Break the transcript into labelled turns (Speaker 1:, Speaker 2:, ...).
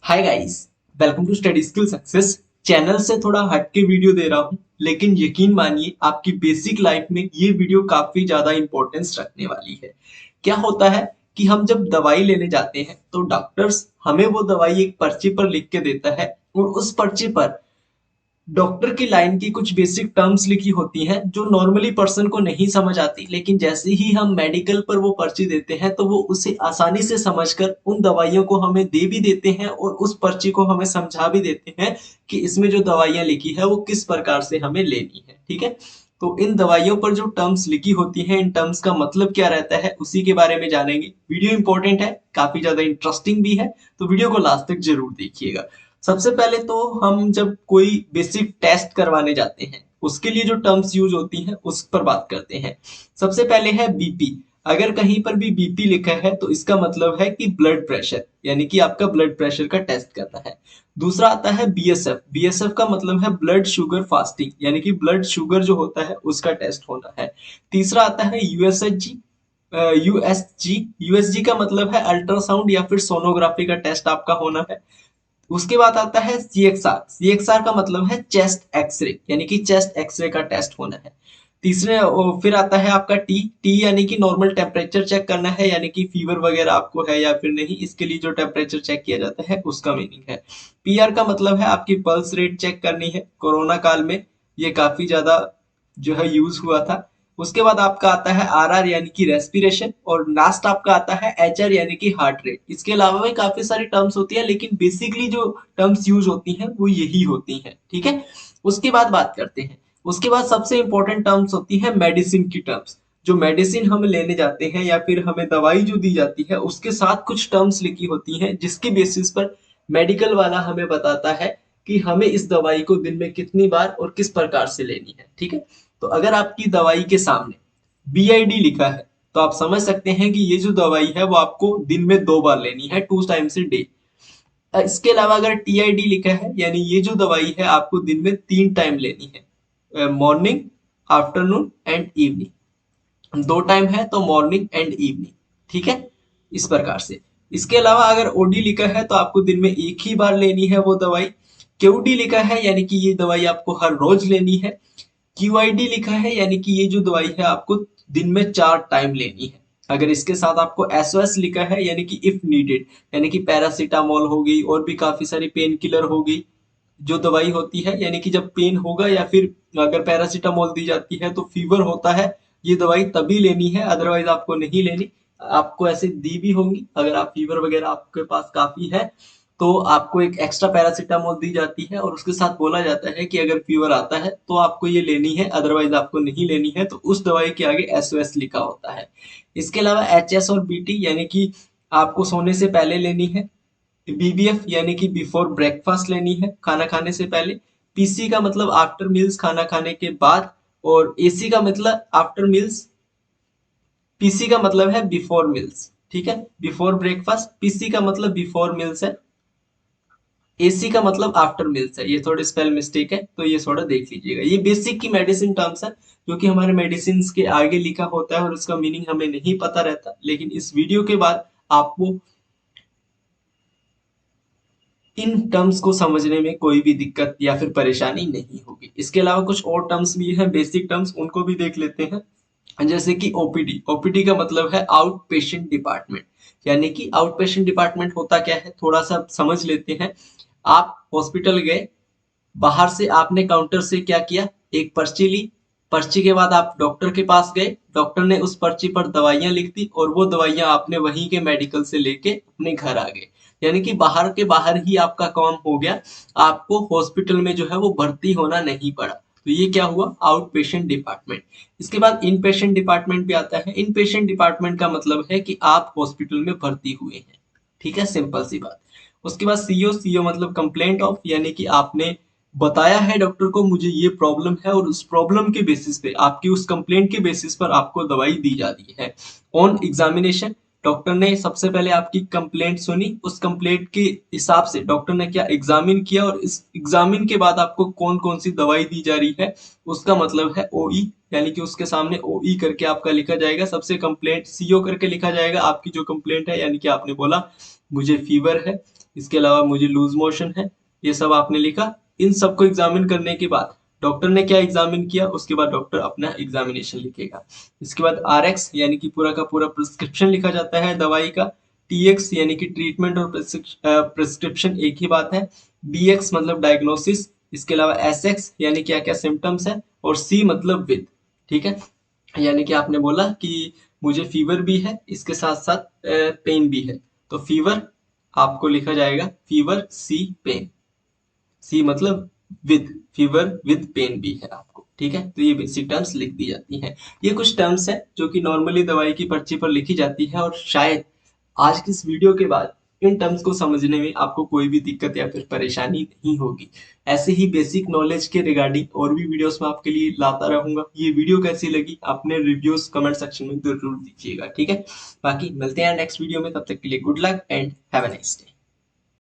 Speaker 1: Hi guys, welcome to study skill success. Channel से थोड़ा हट के वीडियो दे रहा हूँ, लेकिन यकीन मानिए आपकी बेसिक लाइफ में ये वीडियो काफी ज्यादा इंपॉर्टेंस रखने वाली है। क्या होता है कि हम जब दवाई लेने जाते हैं तो डॉक्टर्स हमें वो दवाई एक पर्ची पर लिख के देता है, और उस पर्ची पर डॉक्टर की लाइन की कुछ बेसिक टर्म्स लिखी होती हैं जो नॉर्मली पर्सन को नहीं समझ आती, लेकिन जैसे ही हम मेडिकल पर वो पर्ची देते हैं तो वो उसे आसानी से समझकर उन दवाइयों को हमें दे भी देते हैं और उस पर्ची को हमें समझा भी देते हैं कि इसमें जो दवाइयां लिखी है वो किस प्रकार से हमें लेनी है। ठीक है, तो इन दवाइयों पर जो टर्म्स लिखी होती हैं, इन टर्म्स का मतलब क्या रहता है उसी के बारे में जानेंगे। वीडियो इंपॉर्टेंट है, काफी ज्यादा इंटरेस्टिंग भी है, तो वीडियो को लास्ट तक जरूर देखिएगा। सबसे पहले तो हम जब कोई बेसिक टेस्ट करवाने जाते हैं उसके लिए जो टर्म्स यूज होती हैं उस पर बात करते हैं। सबसे पहले है बीपी। अगर कहीं पर भी बीपी लिखा है तो इसका मतलब है कि ब्लड प्रेशर, यानी कि आपका ब्लड प्रेशर का टेस्ट करना है। दूसरा आता है बीएसएफ। बीएसएफ का मतलब है ब्लड शुगर फास्टिंग, यानी कि ब्लड शुगर जो होता है उसका टेस्ट होना है। तीसरा आता है यूएसएचजी। यूएसजी यूएसजी का मतलब है अल्ट्रासाउंड या फिर सोनोग्राफी का टेस्ट आपका होना है। उसके बाद आता है सीएक्सआर। सीएक्सआर का मतलब है चेस्ट एक्सरे, यानी कि चेस्ट एक्सरे का टेस्ट होना है। फिर आता है आपका टी। टी यानी कि नॉर्मल टेम्परेचर चेक करना है, यानी कि फीवर वगैरह आपको है या फिर नहीं, इसके लिए जो टेम्परेचर चेक किया जाता है उसका मीनिंग है। पीआर का मतलब है आपकी पल्स रेट चेक करनी है। कोरोना काल में ये काफी ज्यादा जो है यूज हुआ था। उसके बाद आपका आता है आरआर यानी कि रेस्पिरेशन, और लास्ट आपका आता है एचआर यानी कि हार्ट रेट। इसके अलावा भी काफी सारी टर्म्स होती है, लेकिन बेसिकली जो टर्म्स यूज होती हैं वो यही होती हैं। ठीक है, उसके बाद बात करते हैं। उसके बाद सबसे इंपॉर्टेंट टर्म्स होती है मेडिसिन की टर्म्स। जो मेडिसिन हम लेने जाते हैं या फिर हमें दवाई जो दी जाती है उसके साथ कुछ टर्म्स लिखी होती हैं, जिसकी बेसिस पर मेडिकल वाला हमें बताता है कि हमें इस दवाई को दिन में कितनी बार और किस प्रकार से लेनी है। ठीक है, तो अगर आपकी दवाई के सामने बीआईडी लिखा है तो आप समझ सकते हैं कि ये जो दवाई है वो आपको दिन में 2 बार लेनी है, 2 टाइम्स ए डे। इसके अलावा अगर टीआईडी लिखा है, यानी ये जो दवाई है आपको दिन में 3 टाइम लेनी है, morning, afternoon and evening. 2 time है तो मॉर्निंग एंड इवनिंग। ठीक है, इस प्रकार से। इसके अलावा अगर ओडी लिखा है तो आपको दिन में एक ही बार लेनी है वो दवाई। क्यूडी लिखा है यानी कि ये दवाई आपको हर रोज लेनी है। क्यूआईडी लिखा है यानी कि ये जो दवाई है आपको दिन में 4 टाइम लेनी है। अगर इसके साथ आपको एसओएस लिखा है यानी कि इफ नीडेड, यानी कि पैरासीटामोल हो गई और भी काफी सारी पेन किलर हो गई जो दवाई होती है, यानी कि जब पेन होगा या फिर अगर पैरासीटामोल दी जाती है तो फीवर होता है, ये दवाई तभी लेनी है, अदरवाइज आपको नहीं लेनी। आपको ऐसे दी भी होंगी, अगर आप फीवर वगैरह आपके पास काफी है तो आपको एक एक्स्ट्रा पैरासीटामोल दी जाती है और उसके साथ बोला जाता है कि अगर फीवर आता है तो आपको ये लेनी है, अदरवाइज आपको नहीं लेनी है, तो उस दवाई के आगे एसओएस लिखा होता है। इसके अलावा एचएस और बीटी यानी कि आपको सोने से पहले लेनी है। बीबीएफ यानी कि बिफोर ब्रेकफास्ट लेनी है, खाना खाने से पहले। पीसी का मतलब आफ्टर मील्स, खाना खाने के बाद। और एसी का मतलब आफ्टर मील्स। पीसी का मतलब है बिफोर मील्स। ठीक है, बिफोर ब्रेकफास्ट, पीसी का मतलब बिफोर मील्स है। एसी का मतलब आफ्टर मील्स है। ये थोड़े स्पेल मिस्टेक है तो ये थोड़ा देख लीजिएगा। ये बेसिक की मेडिसिन टर्म्स है जो कि हमारे मेडिसिन के आगे लिखा होता है और उसका मीनिंग हमें नहीं पता रहता, लेकिन इस वीडियो के बाद आपको इन टर्म्स को समझने में कोई भी दिक्कत या फिर परेशानी नहीं होगी। इसके अलावा कुछ और टर्म्स भी हैं, बेसिक टर्म्स, उनको भी देख लेते हैं। जैसे कि ओपीडी। ओपीडी का मतलब है आउट पेशेंट डिपार्टमेंट, यानी कि आउट पेशेंट डिपार्टमेंट होता क्या है थोड़ा सा समझ लेते हैं। आप हॉस्पिटल गए, बाहर से आपने काउंटर से क्या किया, एक पर्ची ली। पर्ची के बाद आप डॉक्टर के पास गए, डॉक्टर ने उस पर्ची पर दवाइयां लिख दी और वो दवाइयां आपने वहीं के मेडिकल से लेके अपने घर आ गए। यानी कि बाहर के बाहर ही आपका काम हो गया, आपको हॉस्पिटल में जो है वो भर्ती होना नहीं पड़ा। तो ये क्या हुआ, आउट पेशेंट डिपार्टमेंट। इसके बाद इन पेशेंट डिपार्टमेंट भी आता है। इन पेशेंट डिपार्टमेंट का मतलब है कि आप हॉस्पिटल में भर्ती हुए हैं। ठीक है, सिंपल सी बात। उसके बाद सीओ। सीओ मतलब कंप्लेंट ऑफ, यानी कि आपने बताया है डॉक्टर को मुझे ये प्रॉब्लम है और उस प्रॉब्लम के बेसिस पे, आपकी उस कंप्लेंट के बेसिस पर आपको दवाई दी जा रही है। ऑन एग्जामिनेशन, डॉक्टर ने सबसे पहले आपकी कंप्लेंट सुनी, उस कंप्लेंट के हिसाब से डॉक्टर ने क्या एग्जामिन किया और इस एग्जामिन के बाद आपको कौन कौन सी दवाई दी जा रही है उसका मतलब है ओई, यानी कि उसके सामने ओई करके आपका लिखा जाएगा। सबसे कंप्लेंट सीओ करके लिखा जाएगा आपकी जो कंप्लेंट है, यानी कि आपने बोला मुझे फीवर है, इसके अलावा मुझे लूज मोशन है, ये सब आपने लिखा। इन सबको एग्जामिन करने के बाद डॉक्टर ने क्या एग्जामिन किया, उसके बाद डॉक्टर अपना एग्जामिनेशन लिखेगा। इसके बाद RX यानी कि पूरा का पूरा प्रिस्क्रिप्शन लिखा जाता है दवाई का। TX यानी कि ट्रीटमेंट और प्रिस्क्रिप्शन एक ही बात है। BX मतलब डायग्नोसिस। इसके अलावा SX यानी क्या क्या सिम्टम्स है, और C मतलब विद। ठीक है, यानी कि आपने बोला कि मुझे फीवर भी है, इसके साथ साथ पेन भी है, तो फीवर आपको लिखा जाएगा फीवर C पेन। सी मतलब विद, फीवर विद पेन भी है आपको। ठीक है, तो ये बेसिक टर्म्स लिख दी जाती हैं। ये कुछ टर्म्स हैं जो कि नॉर्मली दवाई की पर्ची पर लिखी जाती है, और शायद आज की इस वीडियो के बाद इन टर्म्स को समझने में आपको कोई भी दिक्कत या फिर परेशानी नहीं होगी। ऐसे ही बेसिक नॉलेज के रिगार्डिंग और भी वीडियोस मैं आपके लिए लाता रहूंगा। ये वीडियो कैसी लगी अपने रिव्यूज कमेंट सेक्शन में जरूर दीजिएगा। ठीक है, बाकी मिलते हैं नेक्स्ट वीडियो में, तब तक के लिए good luck and have a nice day.